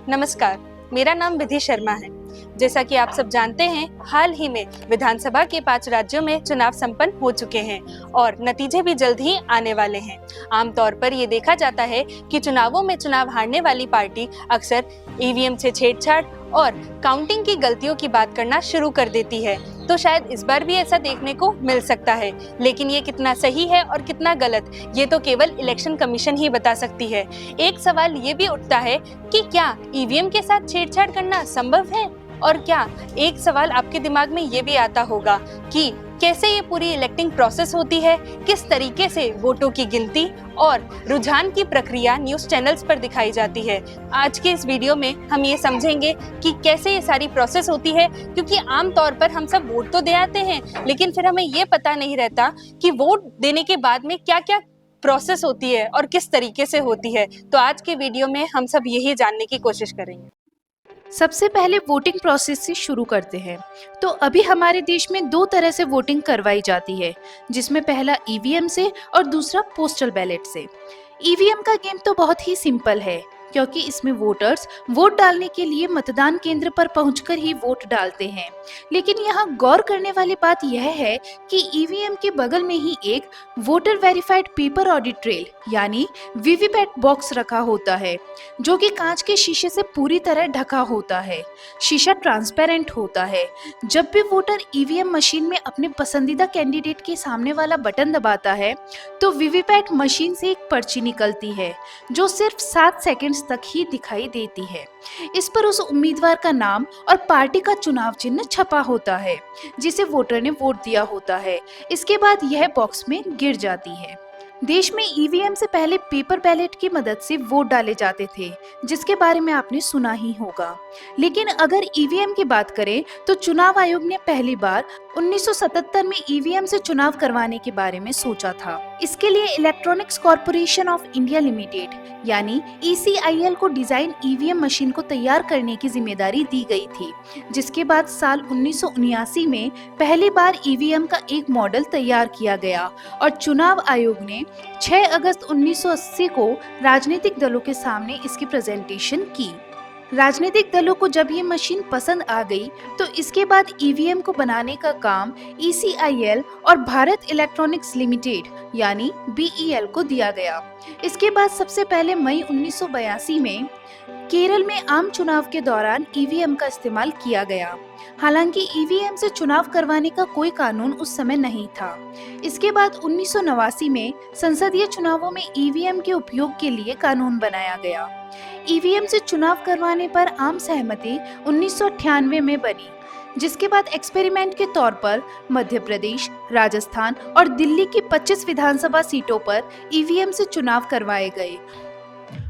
नमस्कार, मेरा नाम विधि शर्मा है। जैसा कि आप सब जानते हैं, हाल ही में विधानसभा के 5 राज्यों में चुनाव संपन्न हो चुके हैं और नतीजे भी जल्द ही आने वाले हैं। आमतौर पर ये देखा जाता है कि चुनावों में चुनाव हारने वाली पार्टी अक्सर ईवीएम से छेड़छाड़ और काउंटिंग की गलतियों की बात करना शुरू कर देती है। तो शायद इस बार भी ऐसा देखने को मिल सकता है, लेकिन ये कितना सही है और कितना गलत, ये तो केवल इलेक्शन कमीशन ही बता सकती है। एक सवाल ये भी उठता है कि क्या ईवीएम के साथ छेड़छाड़ करना संभव है? और क्या एक सवाल आपके दिमाग में ये भी आता होगा कि कैसे ये पूरी इलेक्टिंग प्रोसेस होती है, किस तरीके से वोटों की गिनती और रुझान की प्रक्रिया न्यूज़ चैनल्स पर दिखाई जाती है। आज के इस वीडियो में हम ये समझेंगे कि कैसे ये सारी प्रोसेस होती है, क्योंकि आम तौर पर हम सब वोट तो दे आते हैं, लेकिन फिर हमें ये पता नहीं रहता कि वोट देने के बाद में क्या क्या प्रोसेस होती है और किस तरीके से होती है। तो आज के वीडियो में हम सब यही जानने की कोशिश करेंगे। सबसे पहले वोटिंग प्रोसेस से शुरू करते हैं। तो अभी हमारे देश में 2 तरह से वोटिंग करवाई जाती है, जिसमें पहला ईवीएम से और दूसरा पोस्टल बैलेट से। ईवीएम का गेम तो बहुत ही सिंपल है, क्योंकि इसमें वोटर्स वोट डालने के लिए मतदान केंद्र पर पहुंचकर ही वोट डालते हैं। लेकिन यहाँ गौर करने वाली बात यह है कि ईवीएम के बगल में ही एक voter verified paper audit trail यानी वीवीपैट बॉक्स रखा होता है, जो कि कांच के शीशे से पूरी तरह ढका होता है। शीशा ट्रांसपेरेंट होता है। जब भी वोटर ईवीएम मशीन में अपने पसंदीदा कैंडिडेट के सामने वाला बटन दबाता है, तो वीवीपैट मशीन से एक पर्ची निकलती है, जो सिर्फ 7 सेकंड तक ही दिखाई देती है। इस पर उस उम्मीदवार का नाम और पार्टी का चुनाव चिन्ह छपा होता है, जिसे वोटर ने वोट दिया होता है। इसके बाद यह बॉक्स में गिर जाती है। देश में ईवीएम से पहले पेपर बैलेट की मदद से वोट डाले जाते थे, जिसके बारे में आपने सुना ही होगा। लेकिन अगर ईवीएम की बात करें तो चुनाव आयोग ने पहली बार 1977 में ईवीएम से चुनाव करवाने के बारे में सोचा था। इसके लिए electronics corporation of India limited यानी ECIL को डिजाइन ईवीएम मशीन को तैयार करने की जिम्मेदारी दी गई थी, जिसके बाद साल 1979 में पहली बार ईवीएम का एक मॉडल तैयार किया गया और चुनाव आयोग ने 6 अगस्त 1980 को राजनीतिक दलों के सामने इसकी प्रेजेंटेशन की। राजनीतिक दलों को जब ये मशीन पसंद आ गई, तो इसके बाद ईवीएम को बनाने का काम ECIL और भारत इलेक्ट्रॉनिक्स लिमिटेड यानी BEL को दिया गया। इसके बाद सबसे पहले मई 1982 में केरल में आम चुनाव के दौरान ईवीएम का इस्तेमाल किया गया। हालांकि ईवीएम से चुनाव करवाने का कोई कानून उस समय नहीं था। इसके बाद 1989 में संसदीय चुनावों में ईवीएम के उपयोग के लिए कानून बनाया गया। ईवीएम से चुनाव करवाने पर आम सहमति 1998 में बनी, जिसके बाद एक्सपेरिमेंट के तौर पर मध्य प्रदेश, राजस्थान और दिल्ली की 25 विधानसभा सीटों पर ईवीएम से चुनाव करवाए गए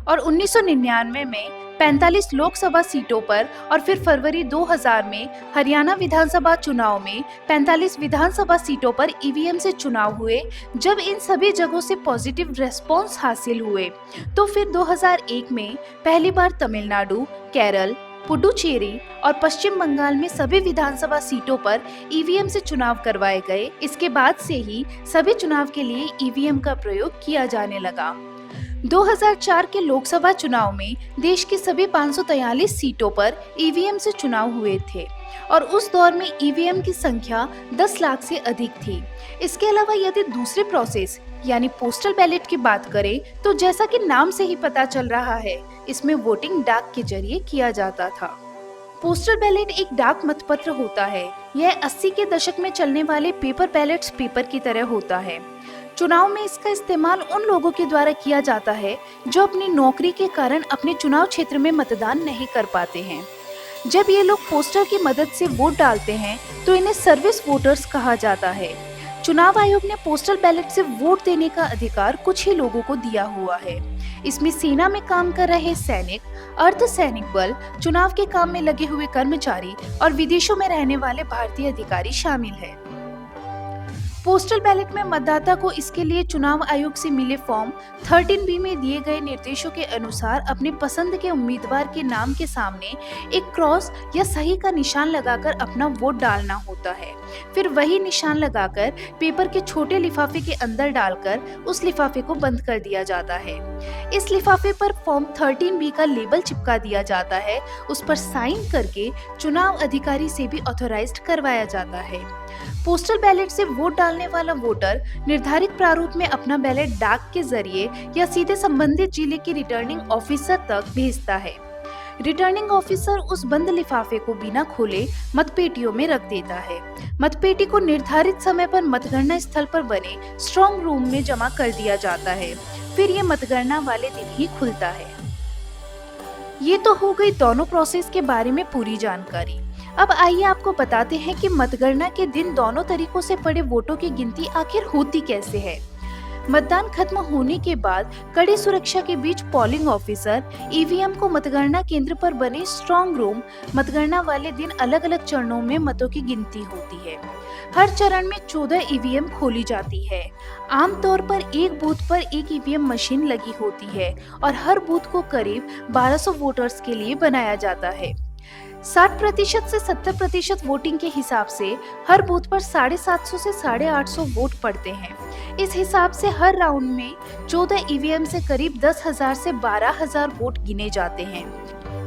और 1999 में 45 लोकसभा सीटों पर और फिर फरवरी 2000 में हरियाणा विधानसभा चुनाव में 45 विधानसभा सीटों पर ईवीएम से चुनाव हुए। जब इन सभी जगहों से पॉजिटिव रेस्पॉन्स हासिल हुए, तो फिर 2001 में पहली बार तमिलनाडु, केरल, पुडुचेरी और पश्चिम बंगाल में सभी विधानसभा सीटों पर ईवीएम से चुनाव करवाए गए। इसके बाद से ही सभी चुनाव के लिए ईवीएम का प्रयोग किया जाने लगा। 2004 के लोकसभा चुनाव में देश की सभी 543 सीटों पर ईवीएम से चुनाव हुए थे और उस दौर में ईवीएम की संख्या 10 लाख से अधिक थी। इसके अलावा यदि दूसरे प्रोसेस यानी पोस्टल बैलेट की बात करें, तो जैसा कि नाम से ही पता चल रहा है, इसमें वोटिंग डाक के जरिए किया जाता था। पोस्टल बैलेट एक डाक मतपत्र होता है। यह 80 के दशक में चलने वाले पेपर बैलेट्स पेपर की तरह होता है। चुनाव में इसका इस्तेमाल उन लोगों के द्वारा किया जाता है जो अपनी नौकरी के कारण अपने चुनाव क्षेत्र में मतदान नहीं कर पाते हैं। जब ये लोग पोस्टर की मदद से वोट डालते हैं, तो इन्हें सर्विस वोटर्स कहा जाता है। चुनाव आयोग ने पोस्टल बैलेट से वोट देने का अधिकार कुछ ही लोगों को दिया हुआ है। इसमें सेना में काम कर रहे सैनिक, अर्धसैनिक बल, चुनाव के काम में लगे हुए कर्मचारी और विदेशों में रहने वाले भारतीय अधिकारी शामिल हैं। पोस्टल बैलेट में मतदाता को इसके लिए चुनाव आयोग से मिले फॉर्म 13B में दिए गए निर्देशों के अनुसार अपने पसंद के उम्मीदवार के नाम के सामने एक क्रॉस या सही का निशान लगाकर अपना वोट डालना होता है। फिर वही निशान लगाकर पेपर के छोटे लिफाफे के अंदर डालकर उस लिफाफे को बंद कर दिया जाता है। इस लिफाफे पर फॉर्म 13B का लेबल चिपका दिया जाता है। उस पर साइन करके चुनाव अधिकारी से भी ऑथराइज्ड करवाया जाता है। पोस्टल बैलेट से वोट डालने वाला वोटर निर्धारित प्रारूप में अपना बैलेट डाक के जरिए या सीधे संबंधित जिले के रिटर्निंग ऑफिसर तक भेजता है। रिटर्निंग ऑफिसर उस बंद लिफाफे को बिना खोले मतपेटियों में रख देता है। मतपेटी को निर्धारित समय पर मतगणना स्थल पर बने स्ट्रॉन्ग रूम में जमा कर दिया जाता है। फिर ये मतगणना वाले दिन ही खुलता है। ये तो हो गई दोनों प्रोसेस के बारे में पूरी जानकारी। अब आइए आपको बताते हैं कि मतगणना के दिन दोनों तरीकों से पड़े वोटों की गिनती आखिर होती कैसे है। मतदान खत्म होने के बाद कड़ी सुरक्षा के बीच पोलिंग ऑफिसर ईवीएम को मतगणना केंद्र पर बने स्ट्रॉन्ग रूम मतगणना वाले दिन अलग अलग चरणों में मतों की गिनती होती है। हर चरण में 14 ईवीएम खोली जाती है। आमतौर पर एक बूथ पर एक ईवीएम मशीन लगी होती है और हर बूथ को करीब 1200 वोटर्स के लिए बनाया जाता है। 60% से 70% वोटिंग के हिसाब से हर बूथ पर 750 से 850 वोट पड़ते हैं। इस हिसाब से हर राउंड में 14 ईवीएम से करीब 10,000 से 12,000 वोट गिने जाते हैं।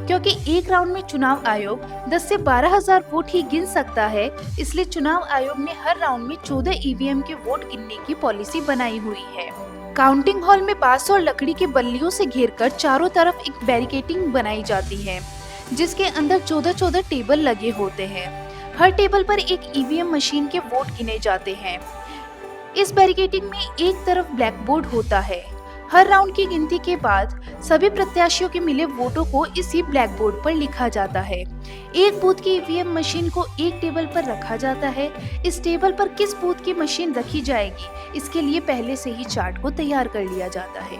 क्योंकि एक राउंड में चुनाव आयोग 10 से 12,000 वोट ही गिन सकता है, इसलिए चुनाव आयोग ने हर राउंड में 14 ईवीएम के वोट गिनने की पॉलिसी बनाई हुई है। काउंटिंग हॉल में बांस और लकड़ी के बल्लियों से घेरकर चारों तरफ एक बैरिकेडिंग बनाई जाती है, जिसके अंदर 14 टेबल लगे होते हैं। हर टेबल पर एक ईवीएम मशीन के वोट गिने जाते हैं। इस बैरिकेडिंग में एक तरफ ब्लैक बोर्ड होता है। हर राउंड की गिनती के बाद सभी प्रत्याशियों के मिले वोटों को इसी ब्लैक बोर्ड पर लिखा जाता है। एक बूथ की ईवीएम मशीन को एक टेबल पर रखा जाता है। इस टेबल पर किस बूथ की मशीन रखी जाएगी, इसके लिए पहले से ही चार्ट को तैयार कर लिया जाता है।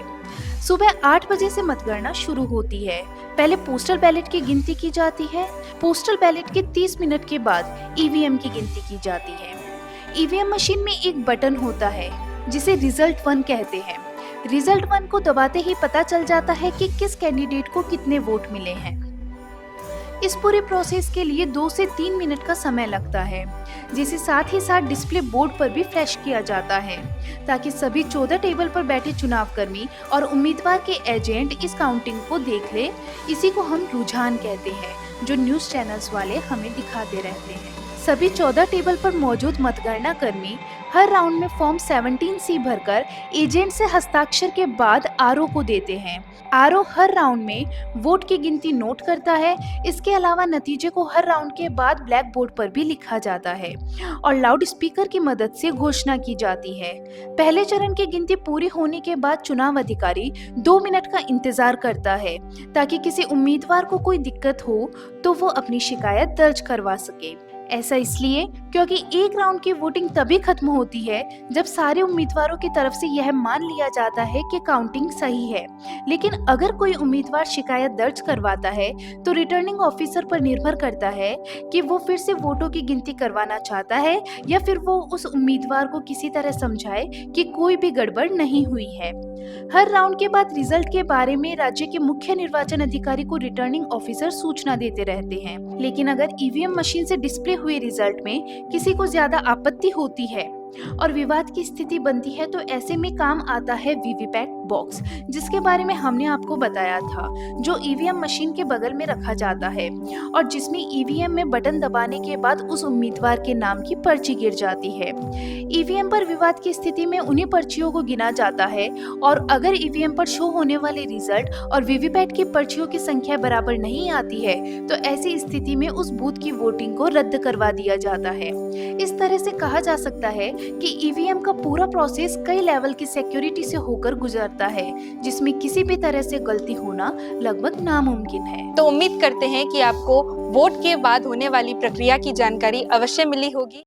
सुबह 8 बजे से मतगणना शुरू होती है। पहले पोस्टल बैलेट की गिनती की जाती है। पोस्टल बैलेट के 30 मिनट के बाद ईवीएम की गिनती की जाती है। ईवीएम मशीन में एक बटन होता है जिसे रिजल्ट 1 कहते हैं। रिजल्ट 1 को दबाते ही पता चल जाता है कि किस कैंडिडेट को कितने वोट मिले हैं। इस पूरे प्रोसेस के लिए 2 से 3 मिनट का समय लगता है, जिसे साथ ही साथ डिस्प्ले बोर्ड पर भी फ्लैश किया जाता है ताकि सभी 14 टेबल पर बैठे चुनावकर्मी और उम्मीदवार के एजेंट इस काउंटिंग को देख ले। इसी को हम रुझान कहते हैं, जो न्यूज चैनल्स वाले हमें दिखाते रहते हैं। सभी 14 टेबल पर मौजूद मतगणना कर्मी हर राउंड में फॉर्म 17C भरकर एजेंट से हस्ताक्षर के बाद आरओ को देते हैं। आरओ हर राउंड में वोट की गिनती नोट करता है। इसके अलावा नतीजे को हर राउंड के बाद ब्लैक बोर्ड पर भी लिखा जाता है और लाउड स्पीकर की मदद से घोषणा की जाती है। पहले चरण की गिनती पूरी होने के बाद चुनाव अधिकारी 2 मिनट का इंतजार करता है ताकि किसी उम्मीदवार को कोई दिक्कत हो तो वो अपनी शिकायत दर्ज करवा सके। ऐसा इसलिए क्योंकि एक राउंड की वोटिंग तभी खत्म होती है जब सारे उम्मीदवारों की तरफ से यह मान लिया जाता है कि काउंटिंग सही है। लेकिन अगर कोई उम्मीदवार शिकायत दर्ज करवाता है तो रिटर्निंग ऑफिसर पर निर्भर करता है कि वो फिर से वोटों की गिनती करवाना चाहता है या फिर वो उस उम्मीदवार को किसी तरह समझाए कि कोई भी गड़बड़ नहीं हुई है। हर राउंड के बाद रिजल्ट के बारे में राज्य के मुख्य निर्वाचन अधिकारी को रिटर्निंग ऑफिसर सूचना देते रहते हैं। लेकिन अगर ईवीएम मशीन से डिस्प्ले हुए रिजल्ट में किसी को ज्यादा आपत्ति होती है और विवाद की स्थिति बनती है तो ऐसे में काम आता है वीवीपैट बॉक्स, जिसके बारे में हमने आपको बताया था, जो ईवीएम मशीन के बगल में रखा जाता है और जिसमें ईवीएम में बटन दबाने के बाद उस उम्मीदवार के नाम की पर्ची गिर जाती है। ईवीएम पर विवाद की स्थिति में उन्हीं पर्चियों को गिना जाता है और अगर ईवीएम पर शो होने वाले रिजल्ट और वीवीपैट की पर्चियों की संख्या बराबर नहीं आती है तो ऐसी स्थिति में उस बूथ की वोटिंग को रद्द करवा दिया जाता है। इस तरह से कहा जा सकता है कि ईवीएम का पूरा प्रोसेस कई लेवल की सिक्योरिटी से होकर गुजरता है, जिसमें किसी भी तरह से गलती होना लगभग नामुमकिन है। तो उम्मीद करते हैं कि आपको वोट के बाद होने वाली प्रक्रिया की जानकारी अवश्य मिली होगी।